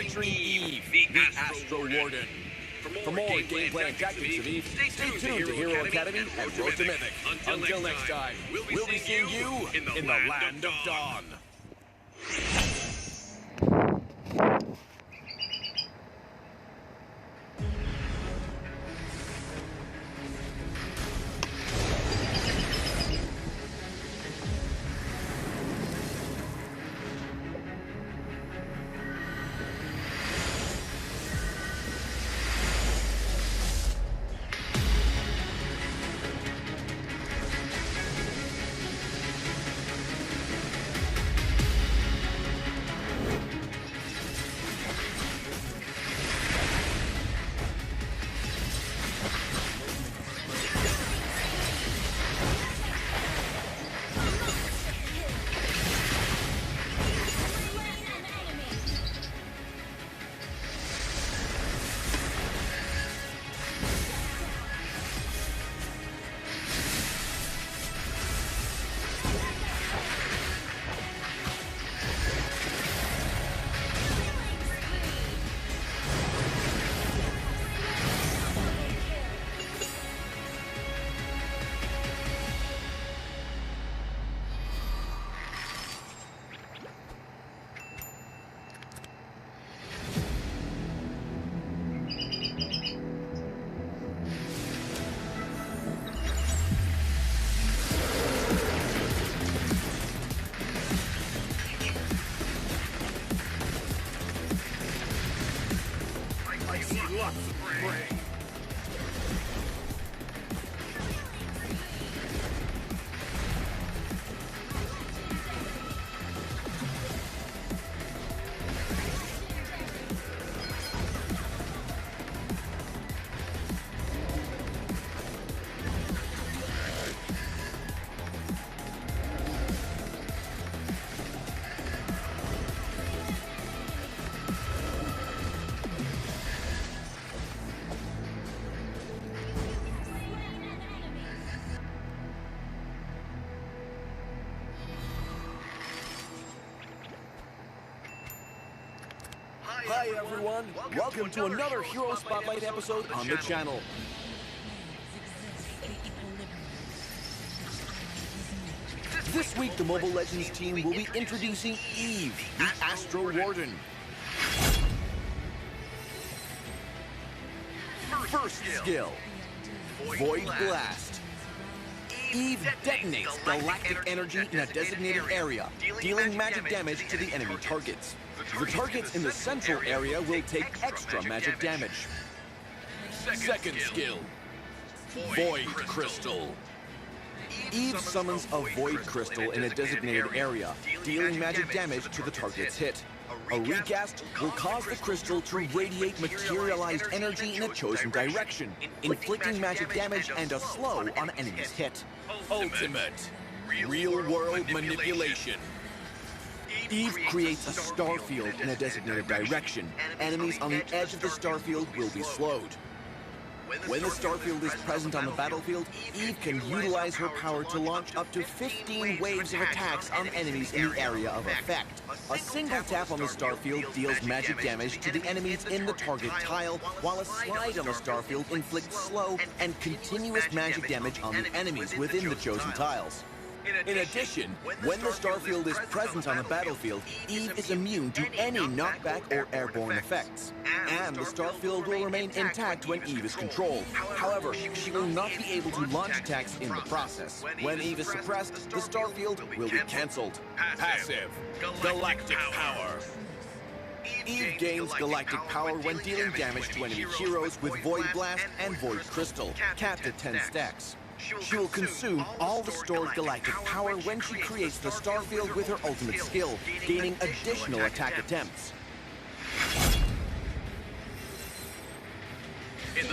featuring Eve, the Astro Warden. For more gameplay and tactics of Eve, stay tuned to Hero Academy and Road to Mythic. Until next time, we'll be seeing you in the Land of Dawn. Lots of prey. Hi everyone, welcome to another Hero Spotlight episode on the channel. This week the Mobile Legends team will be introducing Eve, the Astro Warden. First skill, Void Blast. Eve detonates galactic energy in a designated area, dealing magic damage to the enemy targets. The targets in the central area will take extra magic damage. Second skill, Void Crystal. Eve summons a Void Crystal in a designated area, dealing magic damage to the target's hit. A recast will cause the crystal to radiate materialized energy in a chosen direction, inflicting magic damage and a slow on enemy's hit. Ultimate, real-world manipulation. Eve creates a star field in a designated direction. Enemies on the edge of the star field will be slowed. When the star field is present on the battlefield, Eve can utilize her power to launch up to 15 waves of attacks on enemies in the area of effect. A single tap on the star field deals magic damage to the enemies in the target tile, while a slide on the star field inflicts slow and continuous magic damage on the enemies within the chosen tiles. In addition, when the starfield is present on the battlefield, Eve is immune to any knockback or airborne effects. And the starfield will remain intact when Eve is controlled. However, she will not be able to launch attacks in the process. When Eve is suppressed, the starfield will be cancelled. Passive, Galactic Power. Eve gains galactic power when dealing damage to enemy heroes with Void Blast and Void Crystal, capped at 10 stacks. She will consume all the stored galactic power when she creates the starfield with her ultimate skill, gaining additional attack attempts.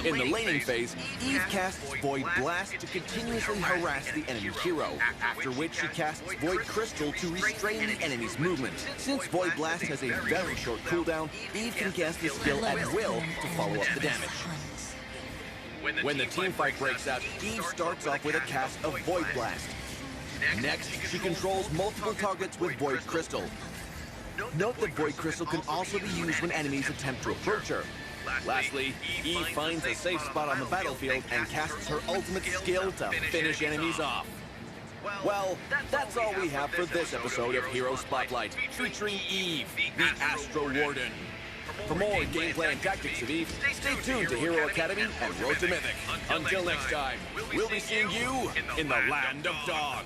In the laning phase, Eve casts Void Blast to continuously harass the enemy hero, after which she casts Void Crystal to restrain the enemy's movement. Since Void Blast has a very short cooldown, Eve can cast the skill at will to follow up the damage. When the teamfight breaks out, Eve starts off with a cast of Void Blast. Next, she controls multiple targets with Void Crystal. Note that Void Crystal can also be used when enemies attempt to approach her. Lastly, Eve finds a safe spot on the battlefield and casts her ultimate skill to finish enemies off. Well, that's all we have for this episode of Hero Spotlight, featuring Eve, the Astro Warden. For more gameplay and tactics of Eve, stay tuned to Hero Academy and Road to Mythic. Until next time, we'll be seeing you in the Land of Dawn.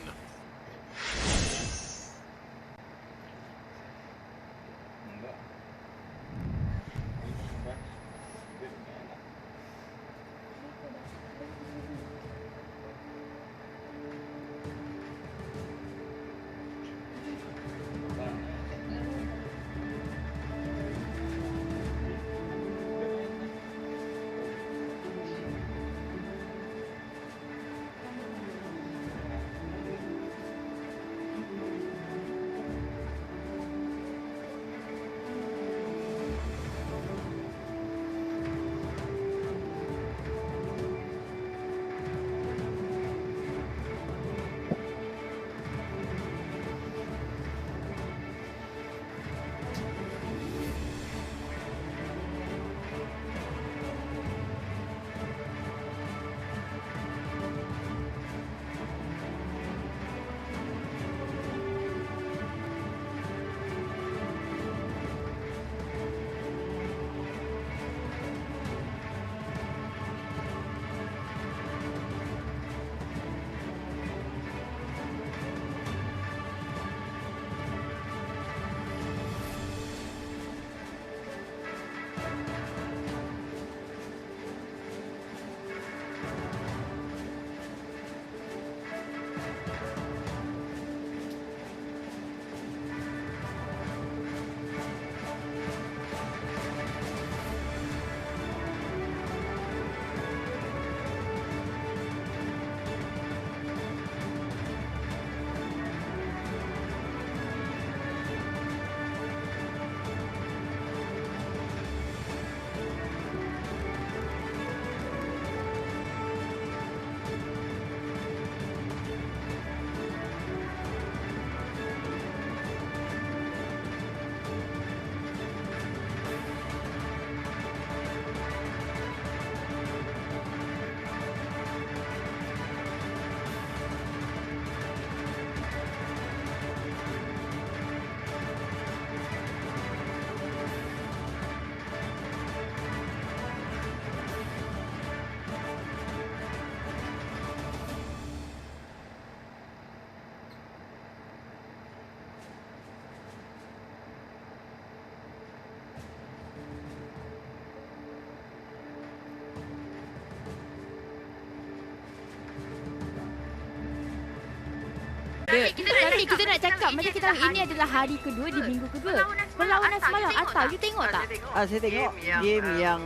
Tapi kita nak cakap macam kita tahu ini adalah hari kedua di minggu kedua. Perlawanan semalam Atta, you tengok tak? Saya tengok game yang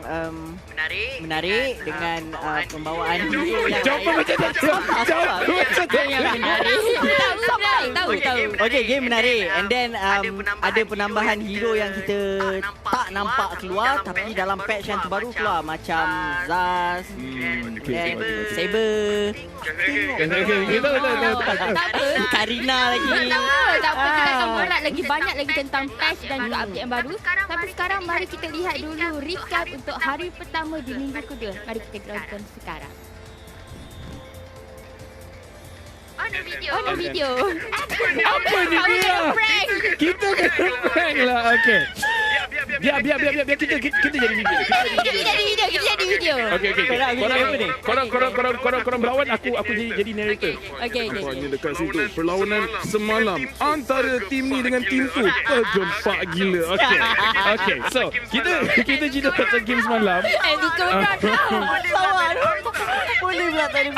menarik dengan pembawaan Jawapan macam tu. yang menarik. Tahu. Okey, game menarik and then ada penambahan hero yang kita tak nampak keluar tapi dalam patch yang terbaru keluar macam Zaz dan Saber. Karina lagi. Tak apa, kita akan berat lagi banyak lagi tentang patch dan juga update yang baru. Tapi sekarang mari kita lihat dulu recap untuk hari pertama di minggu kedua. Mari kita tonton sekarang. Oh, video. Apa ni dia? Kita kena prank lah. Okey. Biar kita jadi video. Kita jadi video. Okey. Korang berlawan, aku jadi narrator. Okey. Nampaknya dekat situ perlawanan semalam antara tim ni dengan tim tu tergempak gila. Okey. So, kita cerita pasal game semalam. Boleh pula tadi.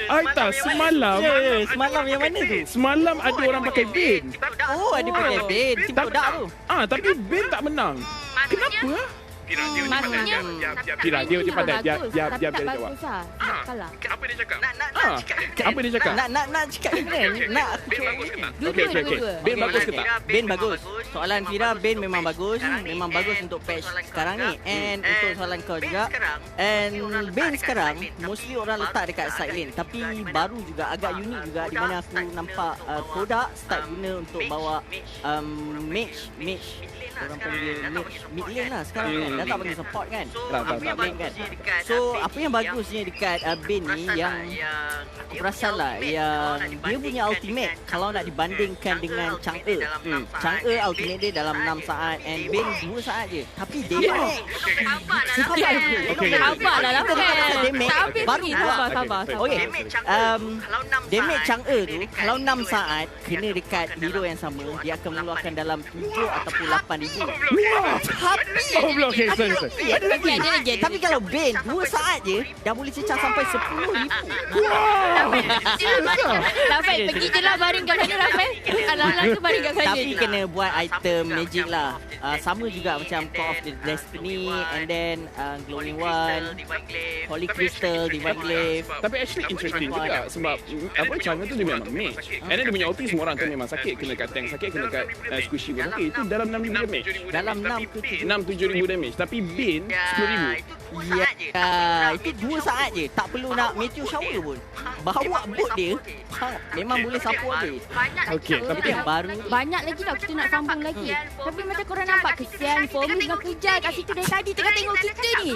Aita, semalam. Semalam yang mana tu? Semalam ada orang pakai bin. Oh, ada pakai bin. Tim budak tu. Tapi bin tak menang. Kenapa? Maksudnya Dia pandai. Dia jawab. kalah. Apa dia cakap? Apa dia cakap? Nak cakap ni kan? Nak Okey. Ben bagus ke tak? Ben bagus. Soalan Fira, Ben memang bagus. Memang bagus untuk patch sekarang ni. And untuk soalan kau juga. And Ben sekarang mostly orang letak dekat side lane. Tapi baru juga, agak unik juga di mana aku nampak produk start guna untuk bawa mage. Orang panggil mid lane lah sekarang kan. Dah tak panggil support kan. Tak. Mid lane kan. So apa yang bagusnya dekat Ben ni yang aku perasan lah, yang dia punya ultimate kalau nak dibandingkan dengan Chang'e. Chang'e ultimate dia dalam 6 saat and Ben 2 saat je. Tapi damage Sabarlah lah kan. damage baru Sabar. Okey. Damage Chang'e tu kalau 6 saat kena dekat hero yang sama, dia akan mengeluarkan dalam 7 ataupun 8 ribu. Okey, sorry. Ada lagi. Tapi kalau Ben 2 saat je dah boleh cecah sampai 10 ribu. Rafael, pergi je lah baring kat sana Rafael. Alang-alang tu baring kat sana. Tapi kena buat item magic lah. Sama juga macam Call of the Destiny and then Glowing One, Holy Crystal, Divine Glaive. Tapi actually interesting juga sebab apa Chang'e tu dia memang mage. And then dia punya ulti semua orang tu memang sakit, kena kat tank sakit, kena kat squishy pun sakit. Itu dalam 6,000 damage. Dalam 6-7,000 damage. Tapi Ben 10,000. Ya, itu 2 saat je. Tak perlu nak meteor shower pun. Bawa bot dia, memang boleh sapu habis. Okey, Tapi yang baru Banyak lagi tau kita nak sambung lagi. Tapi macam korang nampak kesian Fomi dengan kejar kat situ dari tadi tengah tengok kita ni.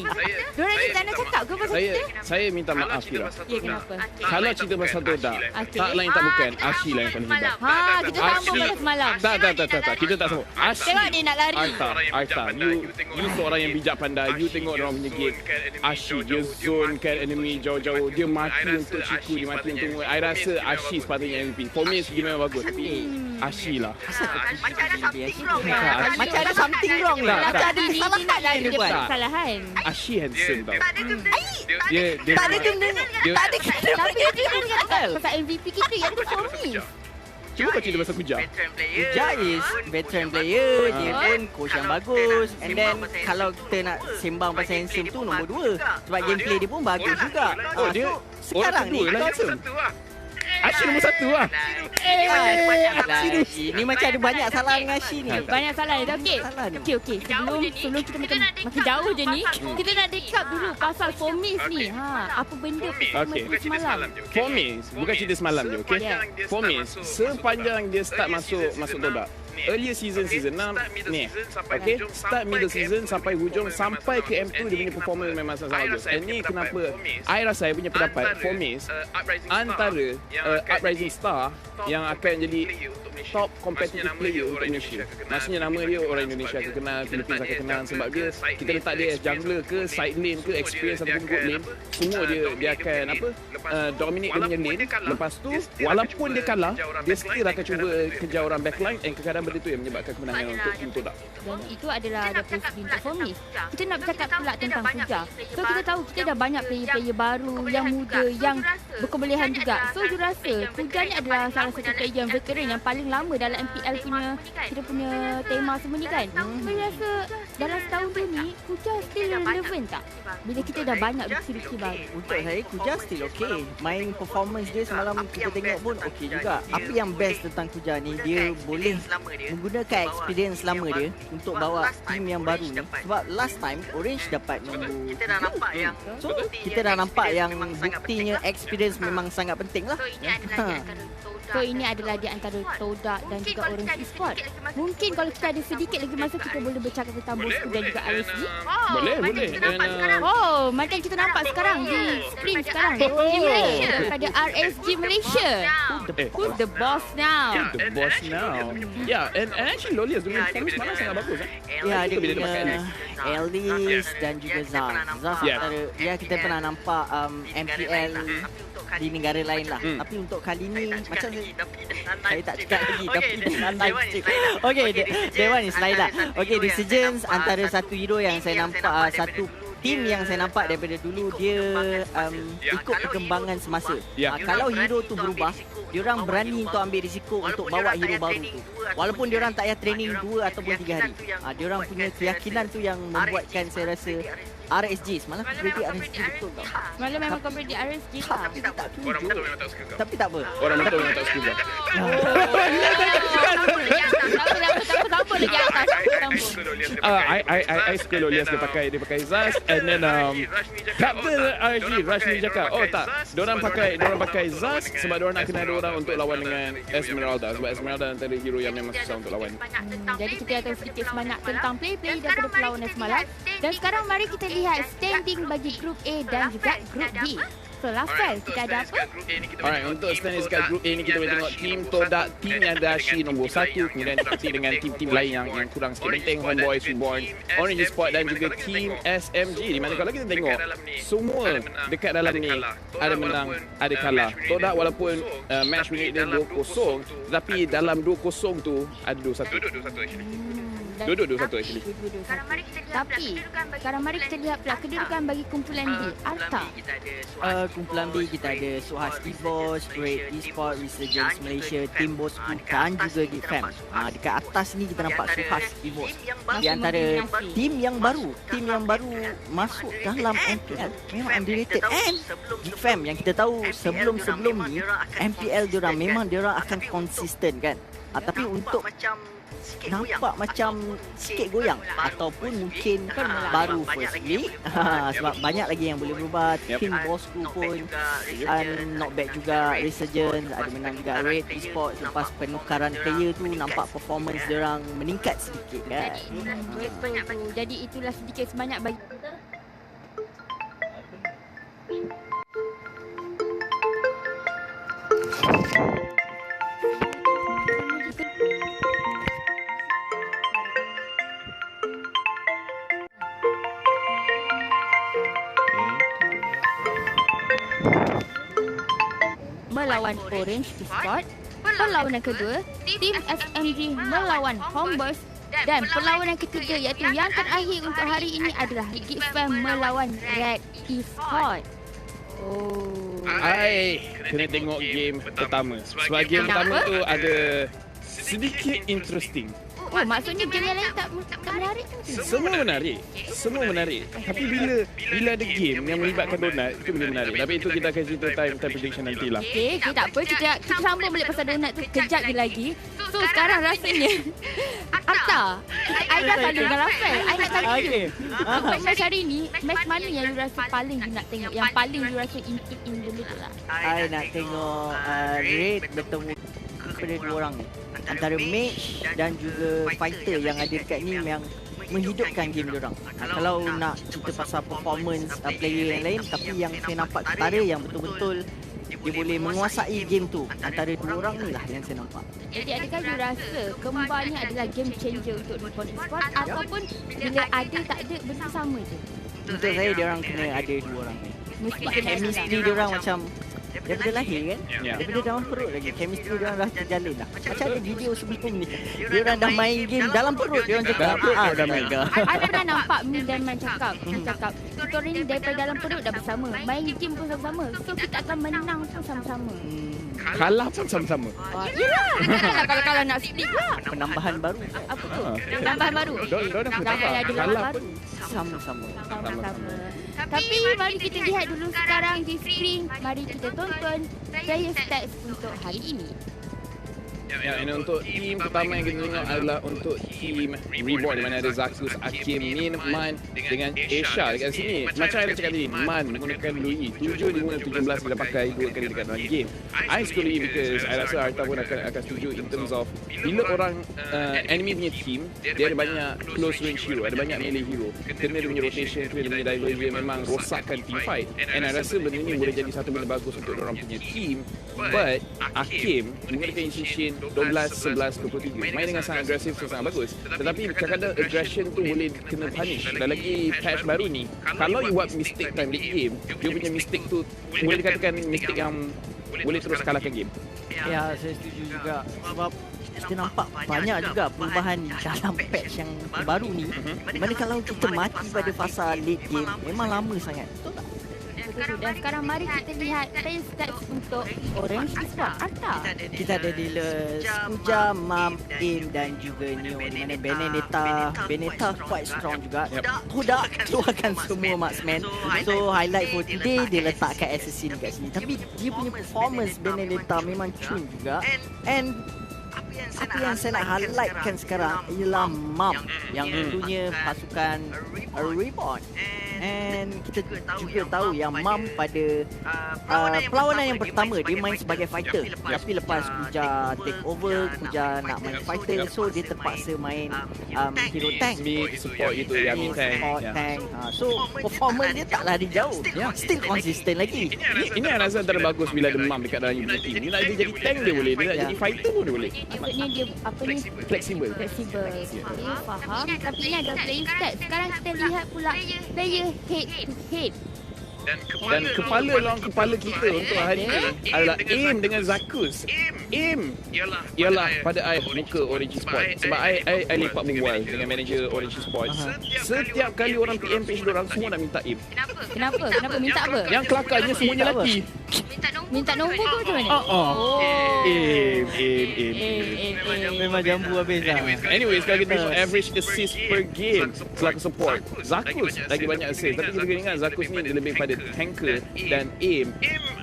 Diorang ni tak nak cakap ke pasal kita? Saya minta maaf Fira. Ya, kenapa? Kalau cerita pasal Toda, tak lain tak bukan Ashi lah yang paling hebat. Ha, kita sambung pada semalam. Tak. Kita tak sambung. Ashi. Tengok dia nak lari. Aita, you seorang yang bijak pandai. You tengok orang punya game. Ashi, dia zone kan enemy jauh-jauh. Dia mati untuk Chiku, dia mati untuk I rasa Ashi sepatutnya MVP. For me, dia memang bagus. Tapi Ashi lah. macam ada something wrong lah. Macam ada kesalahan dia buat. Kesalahan. Ashi handsome tau. Dia Tak ada kena. Tak ada kena. Tapi dia kan kata pasal MVP kita yang tu Fomi. Cuba kau cerita pasal Kuja. Kuja is veteran player. Dia pun coach yang bagus. And then kalau kita nak sembang pasal handsome tu nombor 2. Sebab gameplay dia pun bagus juga. Oh, dia sekarang ni orang kedua lah handsome. Ashi nombor 1 lah. Ni macam ada banyak salah dengan Ashi ni. Banyak salah ni. Okey. Salah ni. Okey. Sebelum kita makin jauh je ni, kita nak recap dulu pasal Fomis ni. Apa benda Okey. semalam? Fomis, bukan cerita semalam je, okey? Yeah. Fomis, sepanjang dia start masuk Toda. Earlier season 6 ni, okey? Start middle season sampai hujung sampai ke M2 dia punya performance memang sangat bagus. Dan ni kenapa I rasa saya punya pendapat Fomis antara Uprising Star yang akan jadi top competitive player untuk Indonesia. Maksudnya nama dia orang Indonesia akan kenal, Philippines akan kenal sebab kita letak dia as jungler ke side lane ke experience ataupun bot lane, semua dia akan dominate dia punya lane. Lepas tu walaupun dia kalah, dia still akan cuba kejar orang backline and kadang-kadang benda tu yang menyebabkan kemenangan untuk tim Toda. Dan itu adalah ada posisi untuk Fomis. Kita nak bercakap pula tentang Kuja. So kita tahu kita dah banyak player-player baru yang muda yang berkebolehan juga. So you rasa Kuja ni adalah salah satu player yang veteran yang paling lama dalam MPL kita punya tema semua ni kan. So you rasa dalam setahun tu ni Kuja still relevant tak? Bila kita dah banyak bukti-bukti baru. Untuk saya Kuja still okay. Main performance dia semalam kita tengok pun okay juga. Apa yang best tentang Kuja ni, dia boleh menggunakan experience lama dia untuk bawa tim yang baru ni. Sebab last time Orange dapat nombor 3. So kita dah nampak yang buktinya experience memang sangat penting lah. So ini adalah di antara Toda dan juga Orange Esport. Mungkin kalau kita ada sedikit lagi masa, kita boleh bercakap tentang Bosku dan juga RSG. Boleh. Oh, macam kita nampak sekarang di screen sekarang di Malaysia pada RSG Malaysia. Who's the boss now? The boss now. Yeah, and actually Lolias dengan performance malam sangat bagus. Ya, dia Bila dia pakai ni. punya Elis dan juga Zaf. Zaf antara, ya kita pernah nampak MPL di negara lain lah. Tapi untuk kali ni macam saya tak cakap lagi, tapi dengan live stream. Okay, that one is lain lah. Okay, Resurgence antara satu hero yang saya nampak, satu Team yang saya nampak daripada dulu dia ikut perkembangan semasa. Kalau hero tu berubah, diorang berani untuk ambil risiko untuk bawa hero baru tu. Walaupun diorang tak payah training 2 ataupun 3 hari. Diorang punya keyakinan tu yang membuatkan saya rasa RSG. Semalam aku predict RSG betul tau. Malah memang kau predict RSG tak? Tapi tak tunjuk. Orang betul memang tak suka kau. Tapi tak apa. Orang betul memang tak suka kau. Siapa lagi atas? I suka Lolias dia pakai Zaz and then Captain RSG Rush ni cakap tak, diorang pakai Zaz sebab diorang nak kena ada orang untuk lawan dengan Esmeralda, sebab Esmeralda antara hero yang memang susah untuk lawan. Jadi kita dah tahu sedikit sebanyak tentang play daripada perlawanan semalam. Dan sekarang mari kita lihat standing bagi grup A dan juga grup B. So Lafel, kita ada apa? Alright, untuk standing dekat grup A ni kita boleh tengok tim Todak, tim yang Dashi nombor 1, kemudian diikuti dengan tim-tim lain yang kurang sikit penting, Homeboy, Suborn, Orange Sport dan juga tim SMG. Di mana kalau kita tengok semua dekat dalam ni ada menang, ada kalah. Todak walaupun match winning dia 2-0, tetapi dalam 2-0 tu ada 2-1. Duduk 2-1 actually. Tapi sekarang mari kita lihat pula kedudukan bagi kumpulan B. Arta. Kumpulan B kita ada Suhas Evos, Great Esport, Resurgence Malaysia, Tim Bosku dan juga Gitfam. Dekat atas ni kita nampak Suhas Evos. Di antara tim yang baru masuk dalam MPL. Memang underrated. And Gitfam yang kita tahu sebelum ni MPL diorang memang diorang akan konsisten kan. Tapi untuk nampak macam sikit goyang ataupun mungkin baru first week sebab banyak lagi yang boleh berubah. Tim Bosku pun not bad juga. Resurgence ada menang juga. Red Esport lepas penukaran player tu nampak performance diorang meningkat sedikit kan. Jadi itulah sedikit sebanyak bagi melawan Orange Esport. Perlawanan kedua, tim SMG melawan Homeboys. Dan perlawanan ketiga iaitu yang terakhir untuk hari ini adalah Gitfam melawan Red Esport. Kena tengok game pertama. Sebab game pertama tu ada sedikit interesting. Maksudnya game yang lain tak menarik kan? Semua menarik. Tapi bila ada game yang melibatkan donat, itu boleh menarik. Tapi itu kita akan cerita time prediction nantilah. Okey, tak apa. Kita sambung balik pasal donat tu kejap lagi. So sekarang rasanya Arta, I dah selalu dengan Rafael. I nak tanya you, match hari ni, match mana yang you rasa paling you nak tengok? Yang paling you rasa in dulu tu lah. I nak tengok Red bertemu kepada dua orang ni, antara mage dan juga fighter yang ada dekat ni yang menghidupkan game diorang. Kalau nak cerita pasal performance player yang lain, tapi yang saya nampak ketara yang betul-betul dia boleh menguasai game tu, antara dua orang ni lah yang saya nampak. Jadi adakah you rasa kembar ni adalah game changer untuk Nippon Esports ataupun bila ada tak ada benda sama je? Untuk saya diorang kena ada dua orang ni. Chemistry diorang macam daripada lahir kan? Daripada dalam perut lagi. Chemistry diorang dah terjalin dah. Macam ada video sebelum ni, diorang dah main game dalam perut. Diorang cakap dah main ke? I pernah nampak Min dan Man cakap kita ni daripada dalam perut dah bersama, main game pun sama-sama, so kita akan menang pun sama-sama, kalah pun sama-sama. Yelah, kalau nak split lah. Penambahan baru. Apa tu? Penambahan baru. Kalah pun sama-sama. Tapi mari kita lihat dulu sekarang di screen. Mari kita tonton player stats untuk hari ini. Ini untuk tim pertama yang kita tengok adalah untuk tim Reborn, di mana ada Zakus, Akim, Min, Man dengan Asia dekat sini. Macam saya cakap tadi, Man menggunakan Louis 7 di mula 17 dia pakai 2 kali dekat dalam game. I suka Louis because I rasa Arta pun akan setuju in terms of bila orang enemy punya team, dia ada banyak close range hero, ada banyak melee hero. Kena dia punya rotation, kena dia punya diversion, memang rosakkan team fight. And I rasa benda ni boleh jadi satu benda bagus untuk orang punya team. But Akim menggunakan Inshin 12, 11, 23 main dengan sangat agresif, sangat bagus. Tetapi kadang-kadang aggression tu boleh kena punish. Dan lagi patch baru ni, kalau you buat mistake time late game, dia punya mistake tu boleh dikatakan mistake yang boleh terus kalahkan game. Ya, saya setuju juga. Sebab kita nampak banyak juga perubahan dalam patch yang baru ni. Mana kalau kita mati pada fasa late game, memang lama sangat. Betul tak? Betul. Dan sekarang mari kita lihat player stats untuk Orange Squad. Anta. Kita ada dealers Puja, Mam, Aim dan juga Neo, di mana Beneta quite strong juga. Tidak keluarkan semua marksman. So highlight for today dia letakkan assassin kat sini. Tapi dia punya performance Benedetta memang cun juga. And apa yang saya nak highlightkan sekarang ialah Mam yang punya pasukan Reborn. And kita juga tahu yang Mam pada perlawanan yang pertama dia main sebagai fighter. Tapi lepas Kuja take over, Kuja nak main fighter, so dia terpaksa main hero tank. Mid support gitu ya, mid tank. So performance dia tak lari jauh. Still konsisten lagi. Ini yang rasa antara bagus bila ada Mam dekat dalam unit team. Dia nak dia jadi tank dia boleh, dia nak jadi fighter pun dia boleh. Maksudnya dia apa ni? Flexible. Okay, faham. Tapi ini ada playing stats. Sekarang kita lihat pula player head to head. Dan kepala lawan kepala kita untuk hari ini adalah Aim dengan Zakus. Aim ialah pada I muka Orange Sport. Sebab I lepak berbual dengan manager Orange Sport. Setiap kali orang PM page diorang semua nak minta Aim. Kenapa? Minta apa? Yang kelakarnya semuanya lelaki. Minta nombor ke macam mana? Aim. Memang jambu habis lah. Anyways, kalau kita tengok average assist per game selaku support, Zakus lagi banyak assist. Tapi kita kena ingat Zakus ni dia lebih pada tanker dan Aim.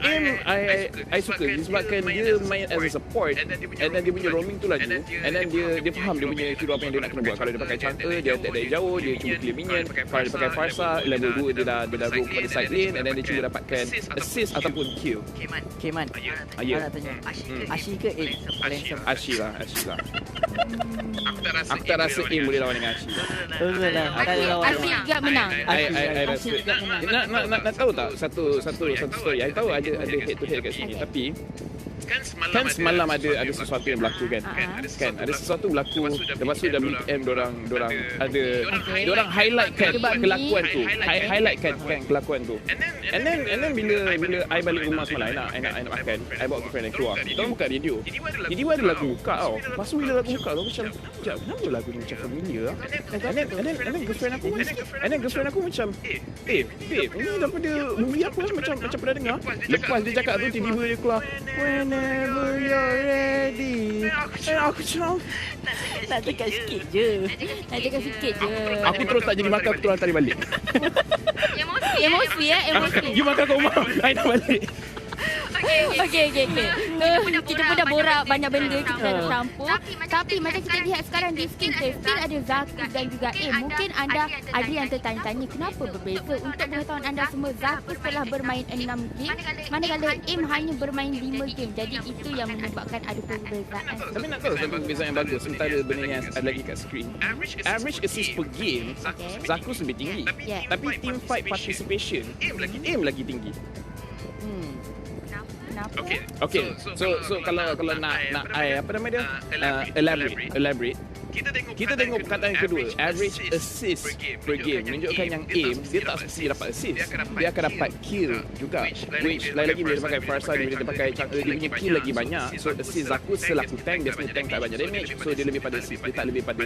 I suka disebabkan dia main as a support and then dia punya roaming tu laju and then dia faham dia punya hero apa yang dia nak kena buat. Kalau dia pakai chunker, dia attack dari jauh, dia cuba clear minion. Kalau dia pakai Farsa, level 2 dia dah roam pada side lane and then dia cuba dapatkan assist ataupun kill. Keman, Ya. nak tanya Ashi ke Aim? Ashi lah. Aku tak rasa Aim boleh lawan dengan Ashi. Betul lah. Tak ada lawan. Asyik juga menang. I rasa nak tahu tak satu story. I tahu ada head to head kat sini, tapi kan semalam ada sesuatu yang berlaku kan ada sesuatu berlaku lepas tu WM dorang ada highlightkan kelakuan tu highlightkan kelakuan tu and then bila I balik rumah semalam I nak makan, I bawa girlfriend keluar, dorang buka radio ada lagu buka tau. Lepas tu bila lagu buka tu macam kenapa lagu ni macam familiar and then girlfriend aku macam babe ini daripada movie apa macam pernah dengar. Lepas dia cakap tu tiba-tiba dia keluar whenever you're ready. Aku macam nak cakap sikit je. Aku terus tak jadi makan, aku terus tarik balik. Emosi. You makan kat rumah, I nak balik. Okey. Kita pun dah borak banyak benda, kita dah campur. Tapi macam kita lihat sekarang di screen still ada Zakus dan juga Aim. Mungkin anda ada yang tertanya-tanya kenapa berbeza. Untuk pengetahuan anda semua, Zakus telah bermain 6 game, manakala Aim hanya bermain 5 game. Jadi itu yang menyebabkan ada perbezaan. Tapi nak tahu satu perbezaan yang bagus sementara benda yang ada lagi kat screen. Average assist per game, Zakus lebih tinggi. Tapi team fight participation, Aim lagi tinggi. Okay. So kalau nak apa nama dia? Elaborate. Kita tengok perkataan yang kedua, average assist per game menunjukkan yang Aim dia tak mesti dapat assist, dia akan dapat kill juga, which lagi bila dia pakai Farsa, bila dia pakai chunker, dia punya kill lagi banyak. So assist Zakus selaku tank, dia punya tank tak banyak damage, so dia lebih pada assist, dia tak lebih pada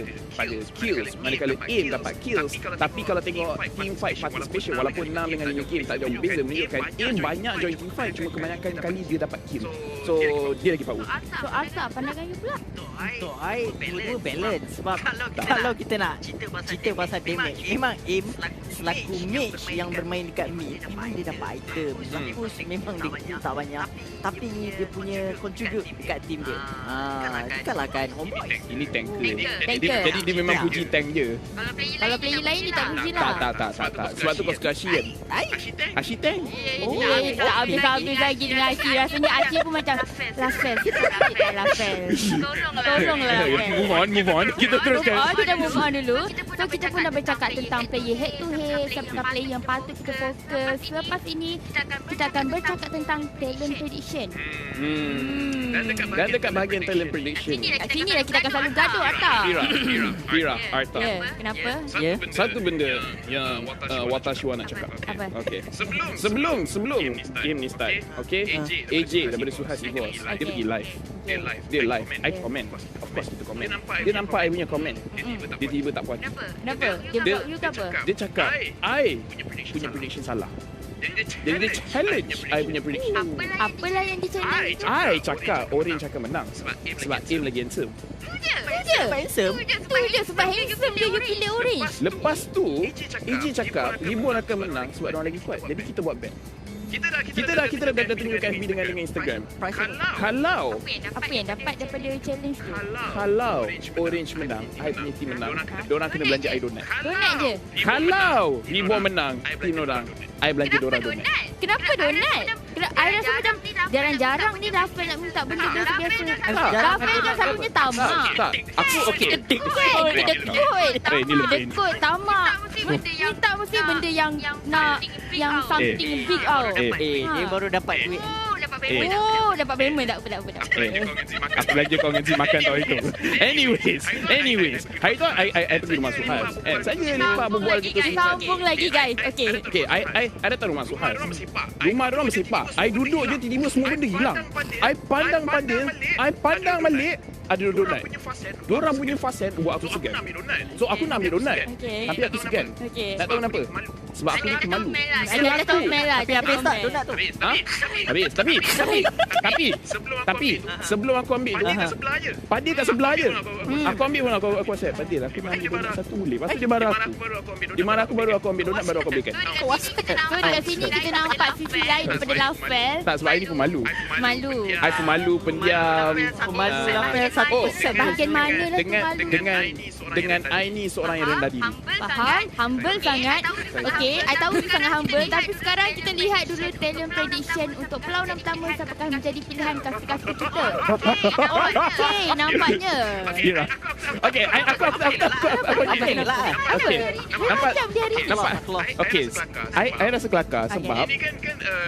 kills. Manakala Aim dapat kills, tapi kalau tengok team fight participation, walaupun 6 dengan 5 game tak jauh beza, menunjukkan Aim banyak join team fight, cuma kebanyakan kali dia dapat kill, so dia lagi power. So Asa, pandangan you pula? Untuk I, dua balance. Sebab kalau kita nak cerita pasal damage, memang Aim selaku mage yang bermain dekat mid, memang dia dapat item. Zakus memang dia kill tak banyak, tapi dia punya contribute dekat team dia. Kalahkan Homeboy. Ini tanker. Tanker. Jadi dia memang puji tank je. Kalau player lain dia tak puji lah. Tak. Sebab tu kau suka Ashi kan? Ashi tank? Tak habis-habis lagi dengan Ashi. Rasanya Ashi pun macam Lafel. Tolonglah Lafel. Move on. Kita teruskan. Kita move on dulu. So So kita pun dah bercakap tentang player head to head, siapakah player yang patut kita fokus. Selepas ini kita akan bercakap tentang talent prediction. Dan dekat bahagian talent prediction ni, Kat sini lah kita akan selalu gaduh Arta. Fira, Arta. Ya, kenapa? Ya. Satu benda yang Watashiwa nak cakap. Apa? Okay. Sebelum game ni start, okay? AJ daripada Suhas Evos, dia pergi live. Dia live. I comment. Of course kita comment. Dia nampak I punya comment. Dia tiba tak puas. Kenapa? Dia buat you ke apa? Dia cakap I punya prediction salah. Jadi dia challenge I punya prediction. Apalah yang di-challenge? I cakap Orange akan menang sebab Aim lagi handsome. Tu je sebab handsome dia you pilih orange. Lepas tu AJ cakap Reborn akan menang sebab orang lagi kuat. Jadi kita buat bet. Kita dah tunjukkan FB dengan Instagram. Kalau Apa yang dapat daripada challenge tu? kalau Orange menang, I punya team menang, diorang kena belanja I donat. Donat je. Kalau Reborn menang, team orang, I belanja diorang donat. Kenapa donat? I rasa macam jarang-jarang ni Rafael nak minta benda biasa-biasa. Rafael kan selalunya tamak. Tak. Aku okey. Kedekut, tamak. Minta mesti benda yang nak, yang something big out. Dia baru dapat duit. Oh, dapat payment tak apa. Aku belanja kau dengan makan tau itu. Anyways. Hari tu I pergi rumah Suhas. Saya lepak berbual gitu. Sambung lagi guys. Okay, I datang rumah Suhas. Rumah diorang bersepak. I duduk je, tiba-tiba semua benda hilang. I pandang balik, ada donat. Diorang punya fasen buat aku segan. So aku nak ambil donat. Tapi aku segan. Tak tahu kenapa. Sebab aku ni pemalu. Ada smell lah. Tapi habis tak donat tu? Habis. Tapi sebelum aku ambil tu, Padil kat sebelah je. Aku ambil pun aku WhatsApp. Padil, aku nak ambil donat satu boleh. Lepas tu dia marah aku. Dia marah aku, baru aku ambil donat, baru aku ambilkan. So dekat sini kita nampak sisi lain daripada Rafael. Tak, sebab I ni pemalu. Malu. I pemalu, pendiam. Pemalu Rafael satu. Bahagian mana lah tu malu? Dengan I ni seorang yang rendah diri. Faham? Humble sangat. Okay, I tahu dia sangat humble. Tapi sekarang kita lihat dulu talent prediction untuk perlawanan pertama siapakah menjadi pilihan kasih-kasih kita. Okay, nampaknya. Kira. Okay, aku. Okay. Nampak? Okay, I rasa kelakar sebab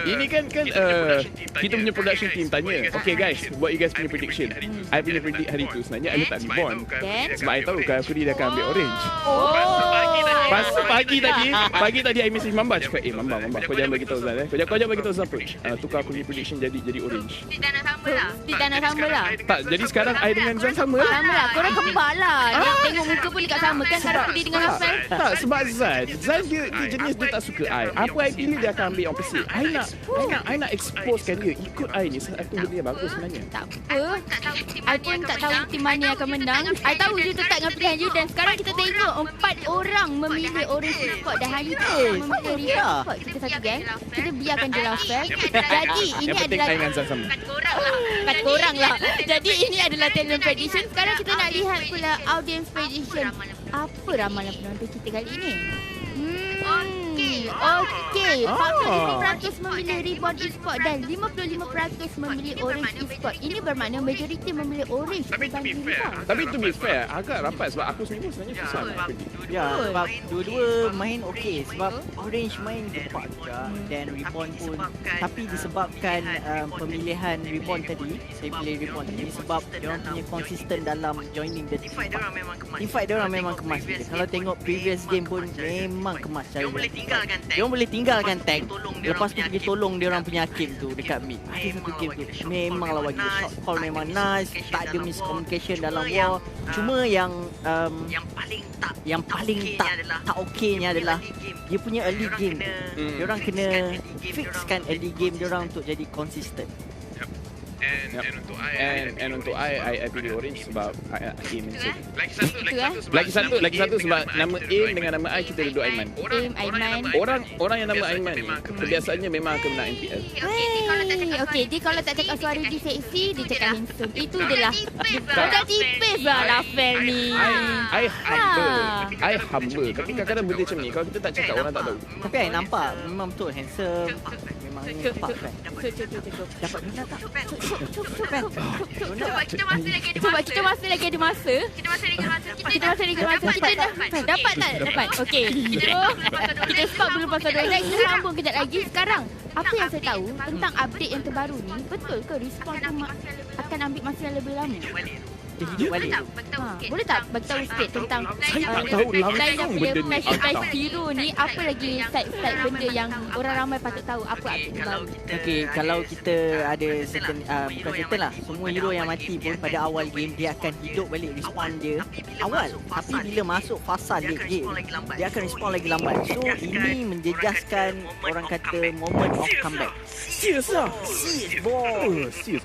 ini kan kita punya production team tanya, okay guys, buat you guys punya prediction. I punya predict hari tu sebenarnya I letak Reborn. Sebab I tahu kalau dia akan ambil Orange. Pas pagi tadi I message Mamba cakap, Mamba, kau jangan bagi tahu Zan. Kau jangan bagi tahu Zan pun. Tukar aku punya prediction jadi Orange. Tidak nak sama lah. Tak, jadi sekarang I dengan Zan sama lah. Sama lah. Korang kembar lah. Dia tengok muka pun dekat sama kan. Cara pilih dengan Rafael. Tak, sebab Zan dia jenis dia tak suka I. Apa I pilih dia akan ambil opposite. I nak exposekan dia. Ikut I ni satu benda yang bagus sebenarnya. Tak apa. I pun tak tahu tim mana yang akan menang. I tahu dia tetap dengan pilihan you. Dan sekarang kita tengok 4 orang memilih Orange Sport. Dan hari tu memilih Reborn Sport. Kita satu gang. Kita biarkan dia Rafael. Jadi ini yang penting adalah I dengan Zan sama. kat korang lah. Jadi ini adalah talent prediction. Sekarang kita nak lihat pula audience prediction. Apa ramalan penonton kita kali ini? Okey. 45% memilih Reborn Esport dan 55% memilih Orange Esport. Ini bermakna majoriti memilih Orange berbanding Reborn. Tapi to be fair, agak rapat sebab aku sendiri sebenarnya susah nak predict. Ya, sebab dua-dua main okey. Sebab Orange main gempak juga dan Reborn pun. Tapi disebabkan pemilihan Reborn tadi, saya pilih Reborn tadi sebab diorang punya konsisten dalam joining the team. In fact, diorang memang kemas. Kalau tengok previous game pun memang kemas cara dia boleh tinggalkan tag. Lepas tu pergi tolong dia orang punya Hakim tu dekat mid. Ada satu game tu memanglah bagi shot call memang nice, tak ada miscommunication dalam war. Cuma yang paling tak okeynya adalah dia punya early game. Dia orang kena fixkan early game dia orang untuk jadi consistent. And untuk I pilih Orange sebab Aim mention. Lagi satu sebab nama Aim dengan nama I kita duduk Aiman. Aiman. Orang yang nama Aiman ni kebiasaannya memang akan menang MPL. Okey, dia kalau tak cakap suara dia seksi, dia cakap handsome. Itu dia lah. Kau dah tipis lah Rafael ni. I humble. Tapi kadang-kadang benda macam ni kalau kita tak cakap orang tak tahu. Tapi I nampak memang betul handsome. Memang ni tepat kan. Cukup. Dapat donat tak? Sebab kita masih lagi ada masa. Kita masih lagi ada masa. Kita dah dapat tak? Dapat. Okey. Kita stop dulu pasal Doraemon. Kita sambung kejap lagi. Sekarang, apa yang saya tahu tentang update yang terbaru ni, betul ke Respawn tu akan ambil masa yang lebih lama? Dia hidup balik. Boleh tak bagi tahu sikit tentang Saya tak tahu langsung benda ni. Patch Zero ni, apa lagi side benda yang orang ramai patut tahu apa update terbaru? Okey, kalau kita ada certain, bukan certain lah, semua hero yang mati pun pada awal game dia akan hidup balik, respawn dia awal. Tapi bila masuk fasa late game, dia akan respawn lagi lambat. So ini menjejaskan orang kata moment of comeback. Serius lah. Serius boy. Serius.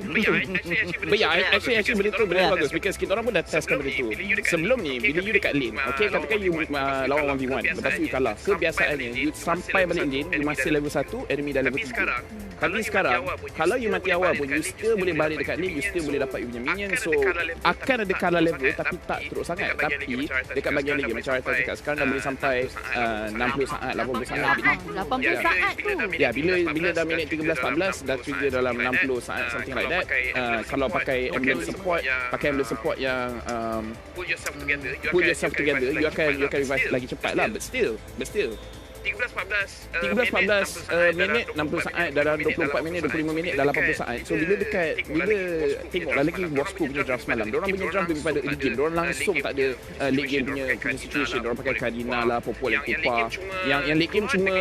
But yeah, actually benda tu benda bagus. Because kita orang pun dah testkan benda tu. Sebelum ni, bila you dekat lane, okay, katakan you lawan 1v1, lepas tu you kalah. Kebiasaannya, you sampai balik lane, you masih level 1, enemy dah level 3. Tapi sekarang, kalau you mati awal pun, you still boleh balik dekat lane, you still boleh dapat you punya minion. So, akan ada kalah level, tapi tak teruk sangat. Tapi, dekat bahagian lagi, macam Arta cakap, sekarang dah boleh sampai 60 saat, 80 saat. 80 saat tu. Ya, bila dah minit 13-14, dah trigger dalam 60 saat, something like that. Kalau pakai emblem support yang put yourself together, you akan revive lagi cepat lah. But still 13-14 minit 60 saat, dalam 24 minit 25 minit dah 80 saat. So bila tengoklah lagi bosku punya draft semalam, diorang punya draft daripada early game, diorang langsung tak ada late game punya situation. Diorang pakai Kadina lah, Popol yang Kupa, yang late game cuma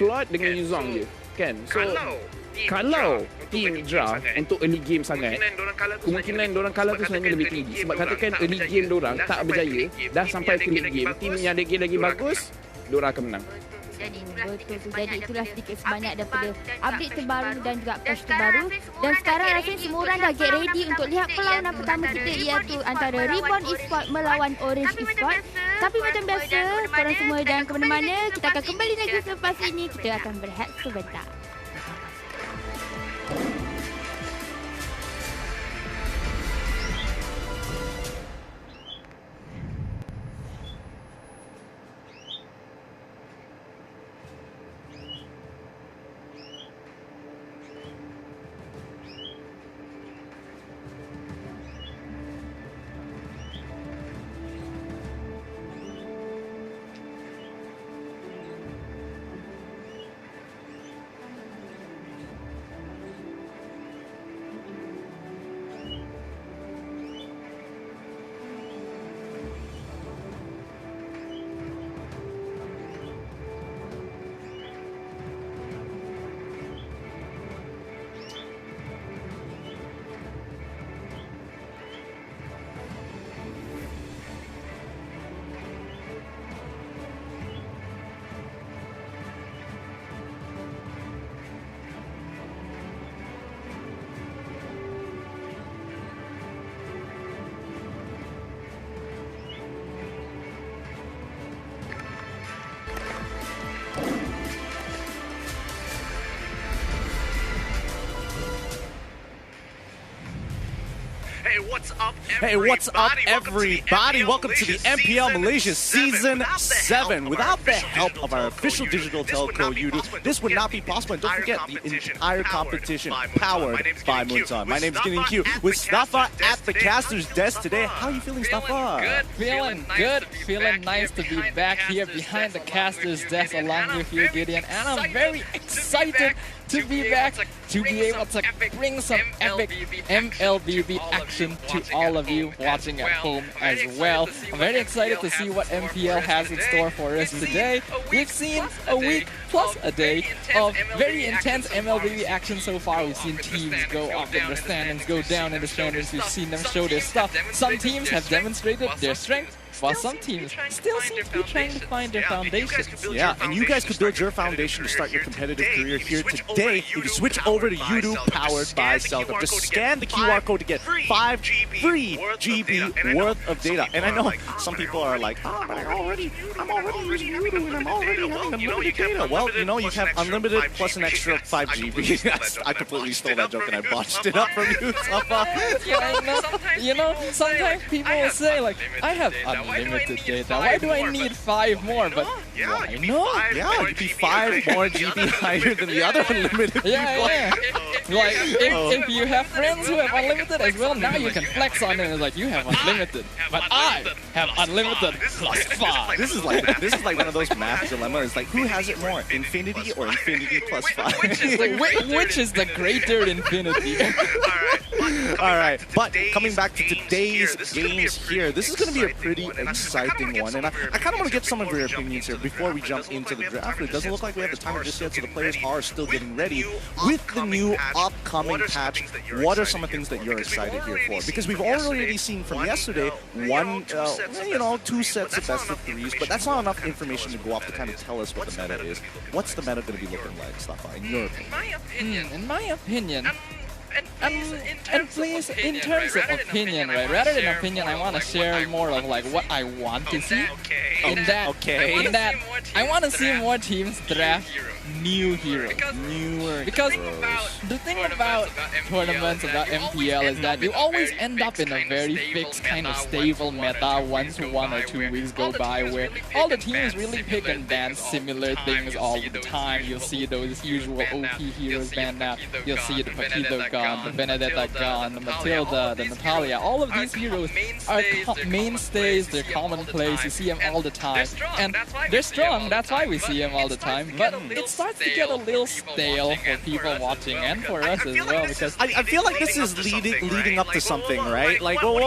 Claude dengan Yuzong je kan. So kalau team draft untuk early game sangat, kemungkinan diorang kalah tu sebenarnya lebih tinggi. Sebab katakan early game diorang tak berjaya, dah sampai ke late game, team yang late game lagi bagus, diorang akan menang. Betul. Jadi itulah sedikit sebanyak daripada update terbaru dan juga patch terbaru. Dan sekarang rasanya semua orang dah get ready untuk lihat perlawanan pertama kita, iaitu antara Reborn Esports melawan Orange Esports. Tapi macam biasa, korang semua jangan ke mana-mana. Kita akan kembali lagi selepas ini. Kita akan berehat sebentar. Hey, what's up, everybody? Welcome to the MPL Malaysia Season 7. Without the help of our official digital telco, Yudu, this would not be possible. And don't forget, the entire competition powered by Moonton. My name is Getting Q with Stafa at the caster's desk today. How are you feeling, Stafa? Feeling good. Feeling nice to be back here behind the caster's desk along with you, Gideon. And I'm very excited to be back, to be able to bring some epic MLBB action to all of you watching at home as well. I'm very excited to see what MPL has in store for us today. We've seen a week plus a day of very intense MLBB action so far. We've seen teams go up in the standings, go down in the standings. We've seen them show their stuff. Some teams have demonstrated their strength, while some teams still seem to be trying to find their foundations. Yeah, and you guys could build your foundation to start your competitive career here today. If you switch over to Yudu, powered by Selka, just scan the QR code to get 5 free GB worth of data. And I know some people are like, oh, but I'm already using Yudu and I'm already having unlimited data. Well, you know, you have unlimited plus an extra 5 GB. I completely stole that joke and I botched it up from you, Safa. Yeah, I know. You know, sometimes people will say, like, I have unlimited data. Why do I need 5 more? But why not? Yeah, you'd be 5 more GB higher than the other unlimited people. Yeah. Like, if you have friends who have unlimited as well, now you can flex on them. It's like, you have unlimited, but I have unlimited plus 5. This is like one of those math dilemmas. It's like, who has it more, infinity or infinity plus 5? Which is the greater infinity? All right, but coming back to today's games here, this is going to be a pretty exciting one, and I kind of want to get some of your opinions here before we jump into the draft. It doesn't look like we have the time just yet, so the players are still getting ready. With the new upcoming patch, what are some of the things that you're excited here for? Because we've already seen from yesterday two sets of best of 3s, but that's not enough information to go off to kind of tell us what the meta is. What's the meta going to be looking like, Stafa, in your opinion? In my opinion, and please, in terms of opinion, right? Rather than opinion, I want to share more of like what I want to see. In that, I want to see more teams draft new heroes. Because the thing about tournaments, about MPL, is that you always end up in a very fixed kind of stable meta once 1 or 2 weeks go by, where all the teams really pick and ban similar things all the time. You'll see those usual OP heroes banned out. You'll see the Paquito gone, the Benedetta gone, the Matilda, the Natalia. All of these heroes are mainstays, they're commonplace, you see them all the time. And they're strong, that's why we see them all the time. But it starts to get a little stale for people watching and for us as well, because I feel like this is leading up to something, right? Like, what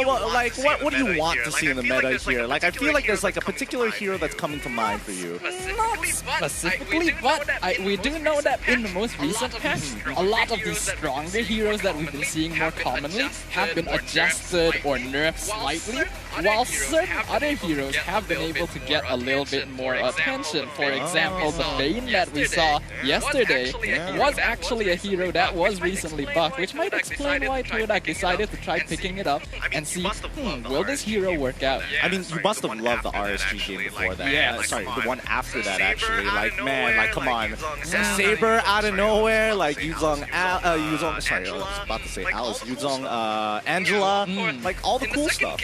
do you want to see in the meta here? Like, I feel like there's like a particular hero that's coming to mind for you. Not specifically, but we do know that in the most recent patch, a lot of these stronger heroes that we've been seeing more commonly have been adjusted or nerfed slightly, while certain other heroes have been able to get a little bit more attention. For example, the Vayne that we saw yesterday was actually a hero that was recently buffed, which might explain why Todak decided to try picking it up and see, will this hero work out? I mean, you must have loved the RSG game before that. Yeah. Sorry, the one after that, actually. Like, man, like, come on. Saber out of nowhere, like, Yuzong, sorry, I was about to say Alice, Yuzong, Angela, like, all the cool stuff.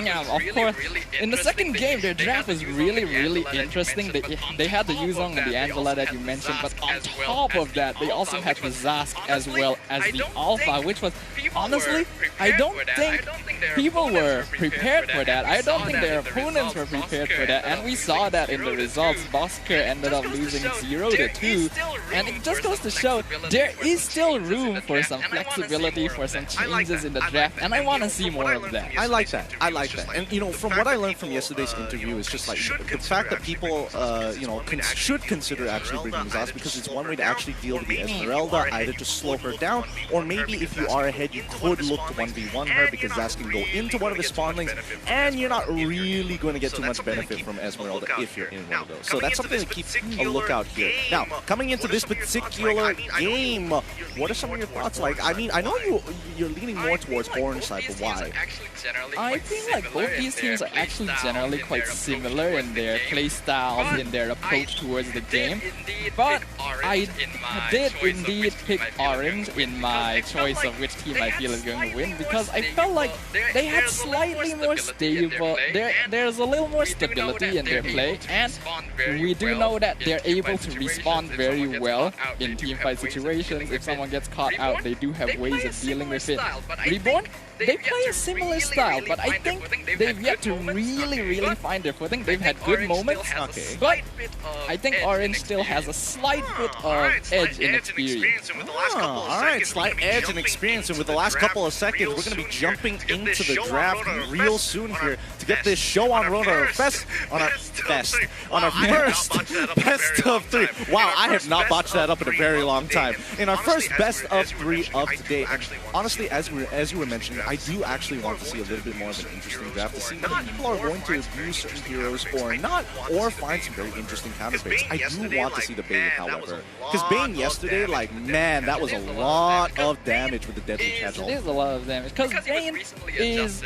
Yeah, of course. In the second game, their draft is really, really interesting. They had the Yuzong and the Angela that you mentioned, but on top of that, they also had the Zask as well as the Alpha, which was, honestly, I don't think people were prepared for that. I don't think their opponents were prepared for that, and we saw that in the results. Bosker ended up losing 0-2, and it just goes to show there is still room for some flexibility, for some changes in the draft, and I want to see more of that. I like that. And, you know, from what I learned from yesterday's interview is just like the fact that people, should consider actually bringing Zask, because it's one way to actually deal with the Esmeralda, either to slow her down, or maybe if you are ahead, you could look to 1v1 her, because Zask can go into one of the spawnlings, and you're not really going to get too much benefit from Esmeralda if you're in one of those. So that's something to keep a lookout here. Now, coming into this particular game, what are some of your thoughts? Like, I mean, I know you're leaning more towards orange side, but why? I feel like both these teams are actually generally quite similar in their play styles, in their approach towards the game, but I did indeed pick orange in my choice of which team I feel is going to win, because I felt like they had slightly more stable, there's a little more stability in their play, and we do know that they're able to respond very well in teamfight situations. If someone gets caught out, they do have ways of dealing with it. Reborn, they play a similar style, but I think they've yet to really find their footing. They've had good moments, but I think Orange still has a slight bit of edge in experience. Alright, slight edge and experience, and with the last couple of seconds, we're going to be jumping into the draft real soon here to get this show on road on our first best of 3. Wow, I have not botched that up in a very long time. In our first best of 3 of today, and honestly, as you were mentioning, I do actually want to see a little bit more of an interesting draft to see whether people are going to abuse certain heroes or not, or find some very interesting counterpicks. I do want to see the Bane, however, because Bane yesterday, like, man, that was a lot of damage with the deadly catch-all. It is a lot of damage, because Bane is,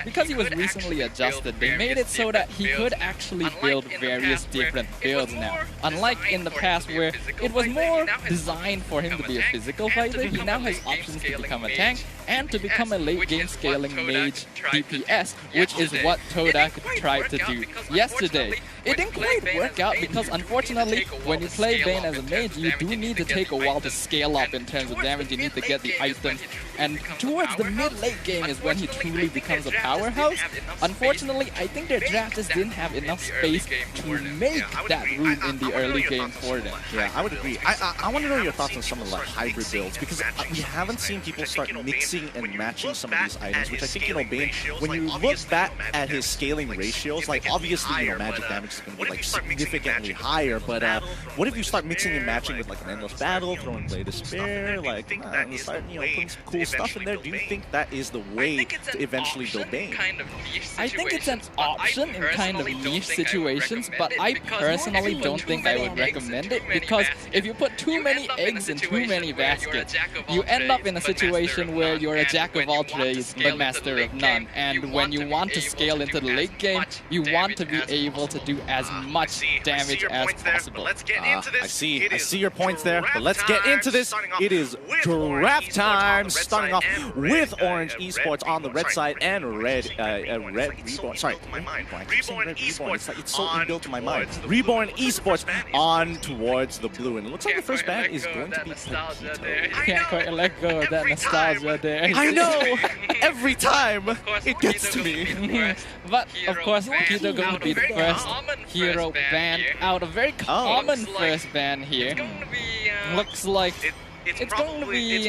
because he was recently adjusted, they made it so that he could actually build various different builds now. Unlike in the past where it was more designed for him to be a physical fighter, he now has options to become a tank and to become a late game scaling mage DPS, which is what Todak tried to do yesterday. it didn't quite work out because unfortunately, when you play Bane as a mage, you do need to take a while to scale up in terms of damage. You need to get the items, and towards the mid-late game is when he truly becomes a powerhouse. Unfortunately, I think their draft just didn't have enough space to make that room in the early game for them. Yeah, I would agree. I want to know your thoughts on some of the like hybrid builds, because we haven't seen people start mixing and matching some of these items, which I think, you know, Bane, when you look back at his scaling ratios, like obviously, you know, magic damage is going to be like significantly higher, but what if you start mixing and matching with like an Endless Battle, throwing Blade of Despair, like start, you know, putting some cool stuff in there? Do you think that is the way to eventually build Bane? I think it's an option in kind of niche situations, but I personally don't think I would recommend it, because if you put too many eggs in too many baskets, you end up in a situation where you're a jack of all trades but master of none, and when you want to scale into the late game, you want to be able to do as much damage as possible. I see your points there, but let's get into this. It is draft time, starting off with Orange Esports on the red side and Red Reborn. Sorry, Reborn Esports. It's so inbuilt to my mind. Reborn Esports on towards the blue, and it looks like the first ban is going to be Paquito. Can't quite let go of that nostalgia there. I know! Every time it gets to me. But of course, Paquito going to be the first hero banned out. A very common first ban here. Looks like it's going to be.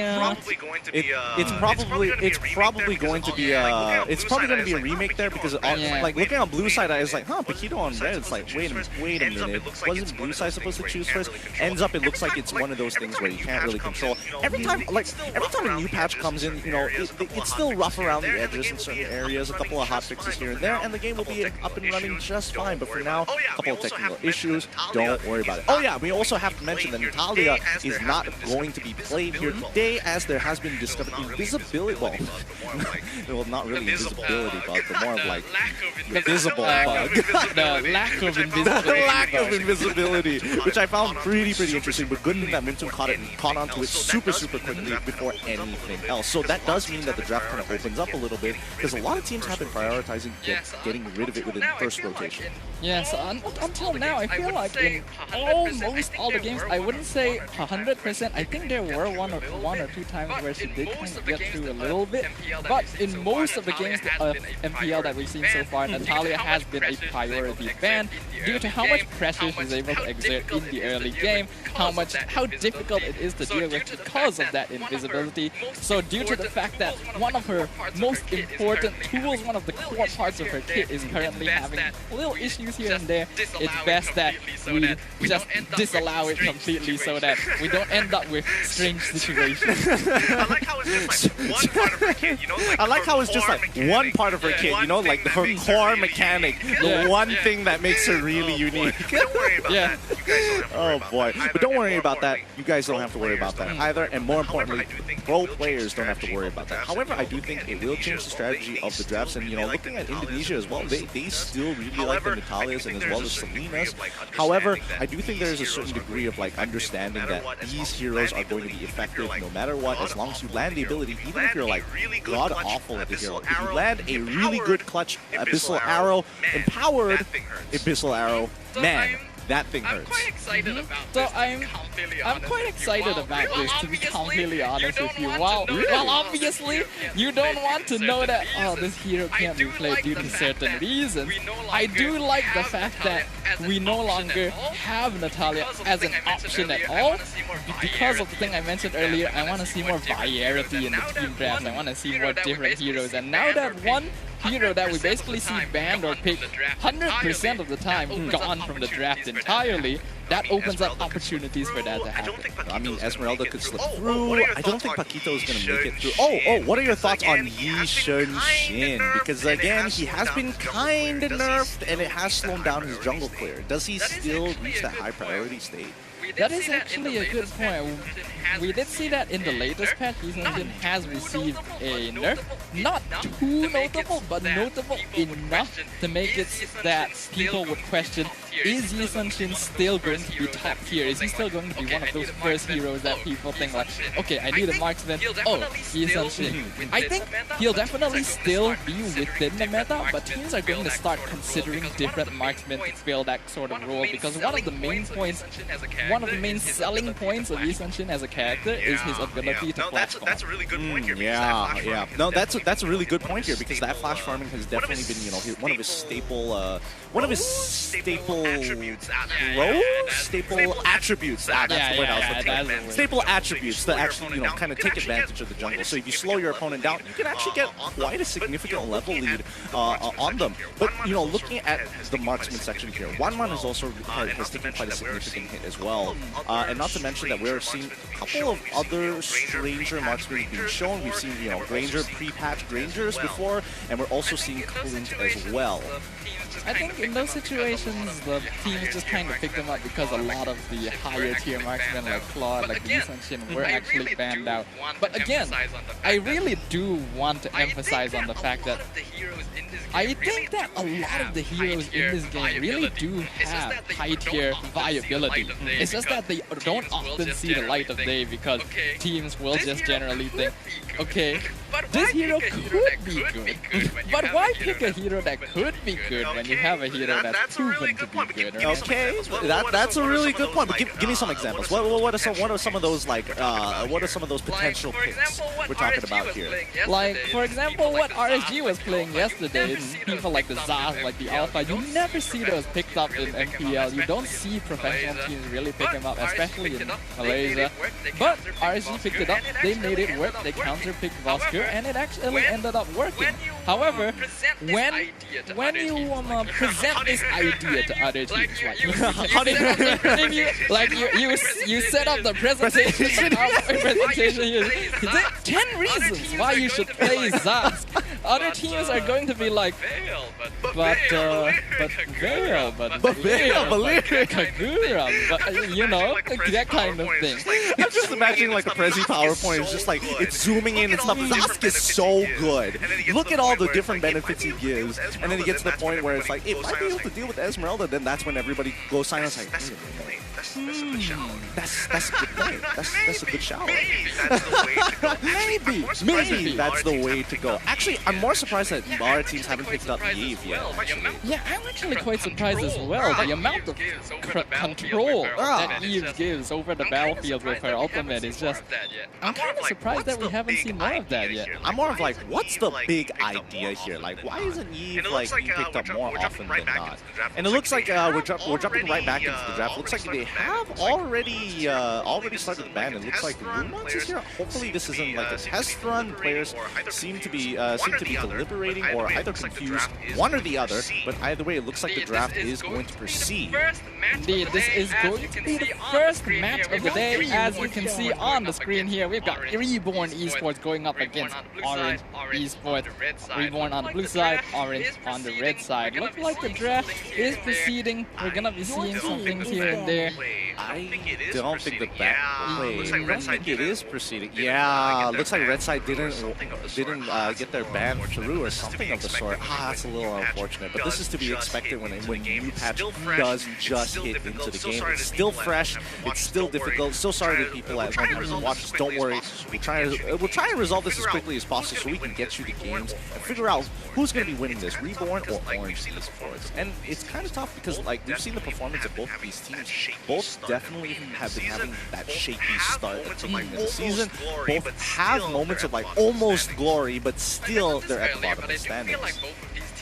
It's probably going to be a remake there, because like looking on blue side, I was like, huh, Paquito on red. It's like, wait a minute, wasn't blue side supposed to choose first? Ends up, it looks like it's one of those things where you can't really control. Every time a new patch comes in, you know, it's still rough around the edges in certain areas. A couple of hot fixes here and there, and the game will be up and running just fine. But for now, a couple of technical issues. Don't worry about it. Oh yeah, we also have to mention that Natalia is not going to be played here today, as there has been discovered invisibility. Well, not really invisibility bug, but more of like invisible bug. The lack of invisibility. The lack of invisibility, which I found pretty interesting. But good thing that Minton caught onto it super quickly before anything else. So that does mean that the draft kind of opens up a little bit, because a lot of teams have been prioritizing getting rid of it within first rotation. Yes, until now, I feel like in almost all the games, I wouldn't say 100%. I think there were one or two times where she did kind of get through a little bit, but in most of the games of MPL that we've seen so far, Natalia has been a priority ban due to how much pressure she's able to exert in the early game, how difficult it is to deal with because of that invisibility. So due to the fact that one of her most important tools, one of the core parts of her kit is currently having little issues here and there, it's best that we just disallow it completely so that we don't end up with strange situations. I like how it's just like one part of her kit, you know? Like I like how it's just like one part of her kit, you know, like her core mechanic, the one thing that makes her really unique. Don't worry about that. You guys don't have to worry Oh about boy, that. but don't worry about that. You guys don't have to worry about that either, and more importantly, pro players don't have to worry about that. However, I do think it will change the strategy of the drafts, and you know, looking at Indonesia as well, they still really like the Natalias and as well as Selenas. However, I do think there is a certain degree of like understanding that these heroes are going to be effective no matter what, as long as you land the ability, even if you're like god awful at the hero. If you land a really good clutch Abyssal Arrow, empowered Abyssal Arrow, man, that thing hurts. So I'm quite excited about this, to be completely honest with you. While obviously you don't want to know that, oh, this hero can't be played due to certain reasons, I do like the fact that we no longer have Natalia as an option at all. Because of the thing I mentioned earlier, I want to see more variety in the team drafts. I want to see more different heroes. And now that one hero that we basically see banned or picked 100% of the time gone from the draft entirely, that opens up opportunities for that to happen. I mean, Esmeralda could slip through. I don't think Paquito is going to make it through. Oh, what are your thoughts on Yi Shin? Because again, he has been kind of nerfed, and it has slowed down his jungle clear. Does he still reach that high priority state? That is actually a good point. We did see that in the latest patch, Yi Shin has received a nerf. Not too notable, but notable enough to make it that people would question, is Yi Shin still going going to be top tier? Is he still going to be one of those first heroes that people think like, okay, I need a marksman, oh, he's Sunshin. I think he'll definitely still be within the meta, but teams are going to start considering different marksmen to fill that sort of role, because one of the main selling points of Sunshin as a character is his ability to flash farm. That's a really good point here. Yeah. No, that's a really good point here, because that flash farming has definitely been, you know, one of his staple attributes. That's the word I was looking for. Staple attributes that actually, you know, kind of take advantage of the jungle. So if you slow your opponent down, you can actually get quite a significant level lead on them. But, you know, looking at the marksman section here, Wanman has also has taken quite a significant hit as well. And not to mention that we're seeing a couple of other stranger marksmen being shown. We've seen, you know, Granger, pre-patched Grangers before, and we're also seeing Clint as well. I think in those situations, the teams just kind of picked them up because a lot of the higher tier marksmen like Claude, like Lee Sun-shin were actually banned out. But again, I really do want to emphasize on the fact that I think that a lot of the heroes in this game really do have high tier viability. It's just that they don't often see the light of day because teams will just generally think, okay, this hero could be good, but why pick a hero that could be good when you have a hero that's proven to be good? Right? Okay, that's a really good point. But give me some examples. What are some of those potential picks we're talking about here? Like, for example, what RSG was playing yesterday, people like the Zaz, like the Alpha, you never see those picked up in MPL. You don't see professional teams really pick them up, especially in Malaysia. But RSG picked it up, they made it work, they counter-picked Vosker, and it actually ended up working. However, when you present this idea to other teams, you set up the presentation, you say 10 reasons why you should play Zaz. Other teams are going to be like, but Veil, Kagura, but you know, that kind of thing. I'm just imagining like a Prezi PowerPoint. It's just like, it's zooming in and stuff. Zask is so good. Look at all the different benefits he gives, and then he gets to the point where it's like, if I be able to deal with Esmeralda, then that's when everybody goes silent. Like, that's a good point. That's a good shout. Maybe that's the way to go. Actually, I'm more surprised that our teams haven't picked up Yave yet. Yeah, I'm actually quite surprised as well. The amount of control that Eve gives over the battlefield with her ultimate is just... I'm kind of surprised that we haven't seen more of that yet. I'm more of like, what's the big idea here? Like, why isn't Eve like being picked up more often than not? And it looks like we're jumping right back into the draft. Looks like they have already started the ban. It looks like Lumons is here. Hopefully this isn't like a test run. Players seem to be deliberating or either confused, one or the other. But either way, it looks like the draft is going to proceed. Indeed, this is going to be the first match of the day. As you can see on the screen here, we've got Reborn Esports going up against Orange Esports. Reborn on the blue side, Orange on the red side. Looks like the draft is proceeding. We're gonna be seeing some things here and there. I don't think the back play. Looks like Red Side it is proceeding. Yeah, looks like Red Side didn't get their ban through or something of the sort. That's a little unfortunate. But this is to be expected when new patch does just hit into the game. It's still fresh. It's still difficult. So sorry to people at home watchers. Don't worry. We'll try and resolve this as quickly as possible so we can get you the games and figure out who's going to be winning this, Reborn or Orange Esports. And it's kind of tough because like we've seen the performance of both of these teams. Both definitely have been having that shaky start in the season. Both have moments of like almost glory, but still they're at the bottom of the standings.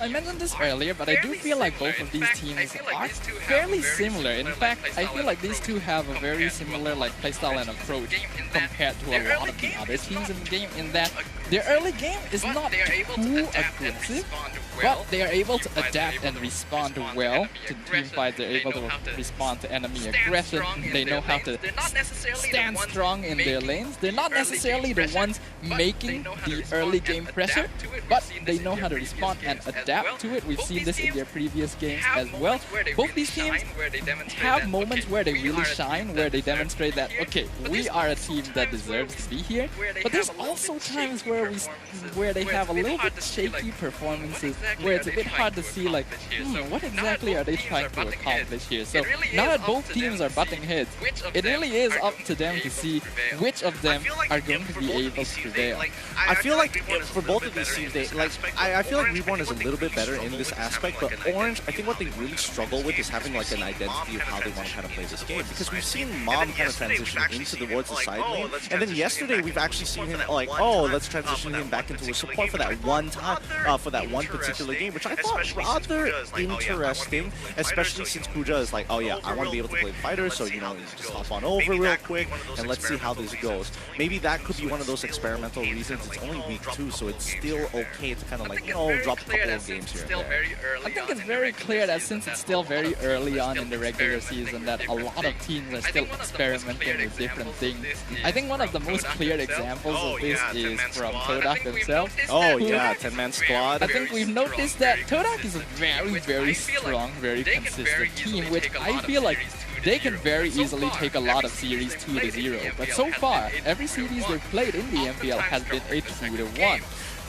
I mentioned this earlier, but I do feel like both of these teams are fairly similar. In fact, I feel like these two have a very similar like playstyle and approach compared to a lot of the other teams in the game, in that their early game is not too aggressive, but they are able to adapt and respond well to team fights. They're able to respond to enemy aggression. They know how to stand strong in their lanes. They're not necessarily the ones making the early game pressure, but they know how to respond and adapt to it. We've seen this in their previous games as well. Both these teams have moments where they really shine, where they demonstrate that, okay, we are a team that deserves to be here. But there's also times where they have a little bit shaky performances where it's a bit hard to see like, what exactly are they trying to accomplish here? So now that both teams are butting heads, it really is up to them to see which of them are going to be able to prevail. I feel like for both of these teams, I feel like Reborn is a little bit better in this aspect, but Orange, I think what they really struggle with is having like an identity of how they want to kind of play this game, because we've seen Mom kind of transition towards the side lane, and then yesterday we've actually seen him like, oh, let's transition him back into a support for that one time, for that one particular game, which I thought rather interesting, especially since Kuja is like, oh yeah, I want to be able to play the fighter, so you know, just hop on over real quick, and let's see how this goes. Maybe that could be one of those experimental reasons. It's only week 2, so it's still okay to kind of like, drop a couple of games here and there. I think it's very clear that since it's still very early on in the regular season, that a lot of teams are still experimenting with different things. I think one of the most clear examples of this is from Todak himself. Oh yeah, 10-man squad. I think we've noticed that Todak is a very, very strong, very consistent team, which I feel like they can very easily take a lot of series 2-0. But so far, every series they've played in the MPL has been a 2-1.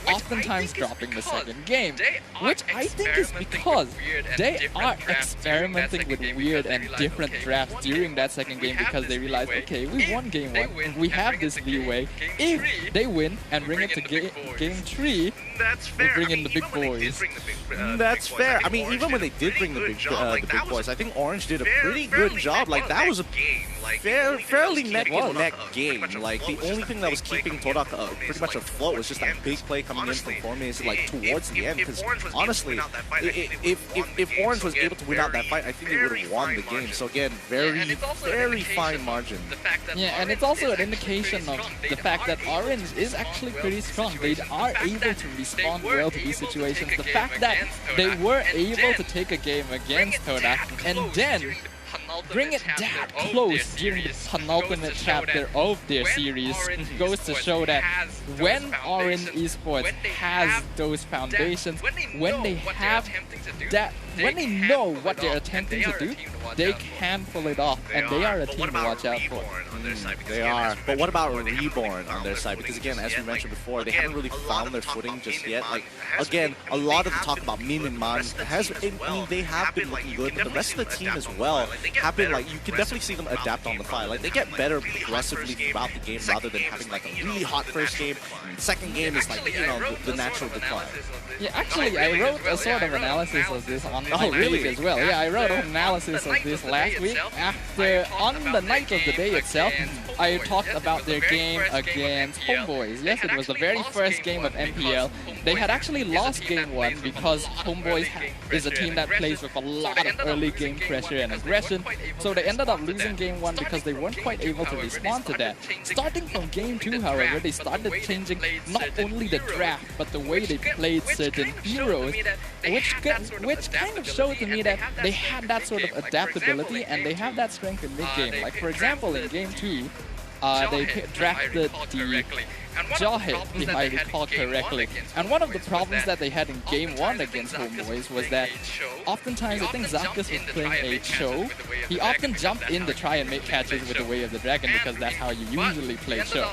Oftentimes dropping the second game, which I think is because they are experimenting with weird and different drafts during that second game, because they realize, okay, we won game 1, we have this leeway. If they win and bring it to game 3, we'll bring in the big boys. That's fair. I mean, even when they did bring the big boys, I think Orange did a pretty good job. Like, that was a fairly neck and neck game. Like, the only thing that was keeping Todak pretty much afloat was just that big play coming in from Formes, like, towards the end. Because honestly, if Orange was able to win out that fight, I think they would have won the game. So again, very fine margin. Yeah, and it's also an indication of the fact that Orange is actually pretty strong. They are able to respond well to these situations. The fact that they were able to take a game against Todak and then bring it that close during the penultimate chapter of their series goes to show that when Orange Esports has those foundations, when they have that, when they know what they're attempting to do, they can pull it off, and they are a team to watch out for. They are. But what about Reborn on their side? Because again, as we mentioned before, they haven't really found their footing just yet. Like, again, a lot of the talk about Min and Man they have been looking good, but the rest of the team as well have been like, you can definitely see them adapt on the fly. Like, they get better progressively throughout the game rather than having like a really hot first game, and second game is like, you know, the natural decline. Yeah, actually, I wrote a sort of analysis of this on my page as well. Yeah, I wrote an analysis of this last week. On the night of the day itself, I talked about their game against Homeboys. Yes, it was the very first game of MPL. They had actually lost game 1 because Homeboys is a team that plays with a lot of early game pressure and aggression. So they ended up losing game 1 because they weren't quite able to respond to that. Starting from game 2, however, they started changing not only the draft, but the way they played certain heroes, which kind of showed to me that they had that sort of adaptability and they have that strength in mid-game. Like, for example, in game 2, they drafted the Jawhead, if I recall correctly. And one of the problems that they had in game 1 against Homeboys was that oftentimes, I think Zakus was playing a Cho. He often jumped in to try and make catches with the Way of the Dragon because that's how you usually play Cho.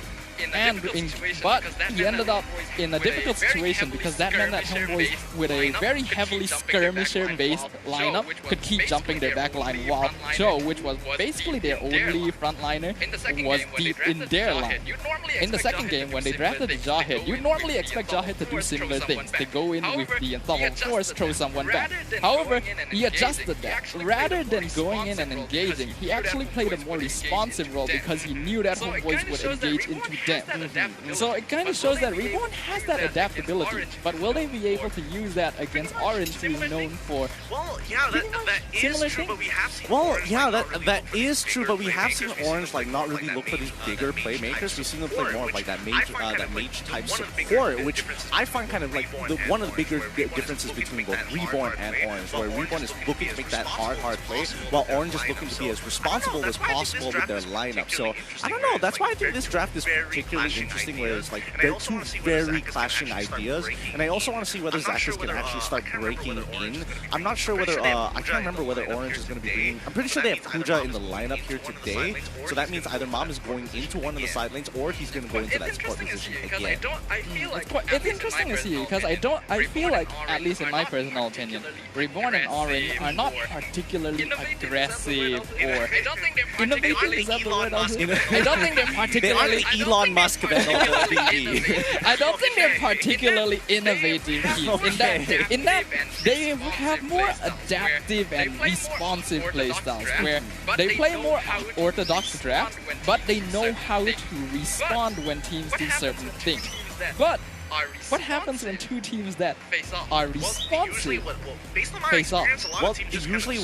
But he ended up in a difficult situation because that meant that Homeboys, with a very heavily skirmisher-based lineup, could keep jumping their back line, while Cho, which was basically their only frontliner, was deep in their line. In the second game, when they drafted the Jawhead, you'd normally expect Jawhead to do similar things. They go in with the Unstoppable Force, throw someone back. However, he adjusted that. Rather than going in and engaging, he actually played a more responsive role because he knew that Homeboys would engage into them. So it kind of shows that Reborn has that adaptability, but will they be able to use that against Orange, who is known for similar things? Well, yeah, that is true, but we have seen Orange like not really look for these bigger playmakers. We've seen them play more of like that mage type support, which I find kind of like one of the bigger differences between both Reborn and Orange, where Reborn is looking to make that hard play, while Orange is looking to be as responsible as possible with their lineup. So I don't know. That's why I think this draft is particularly interesting where it's like they're two very clashing ideas, and I also want to see whether Zactus can actually start breaking in. I'm not sure whether, I can't remember whether Orange is going to be bringing, I'm pretty sure they have Kuja in the lineup here today, so that means either Mom is going into one of the side lanes or he's going to go into that support position again. It's interesting to see because I feel like, at least in my personal opinion, Reborn and Orange are not particularly aggressive or innovative. Is that the word? I don't think they're They particularly. aren't the Elon Musk of MLB. I don't think they're particularly innovative teams. In that they have more adaptive and responsive playstyles where they play more orthodox draft, but they know how to respond when teams do certain things. But what happens when two teams that are responsive face off? Well, usually,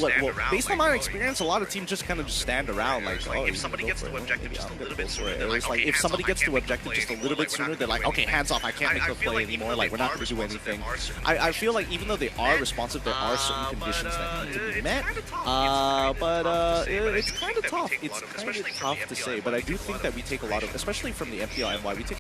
based on our experience, a lot of teams just kind of just stand around like, oh, if somebody gets to objective just a little bit sooner, they're like, if somebody gets to objective just a little bit sooner, they're like, okay, hands off, I can't make the play anymore, like, we're not going to do anything. I feel like even though they are responsive, there are certain conditions that need to be met, but it's kind of tough. It's kind of tough to say, but I do think that we take a lot of, especially from the MPL NY, we take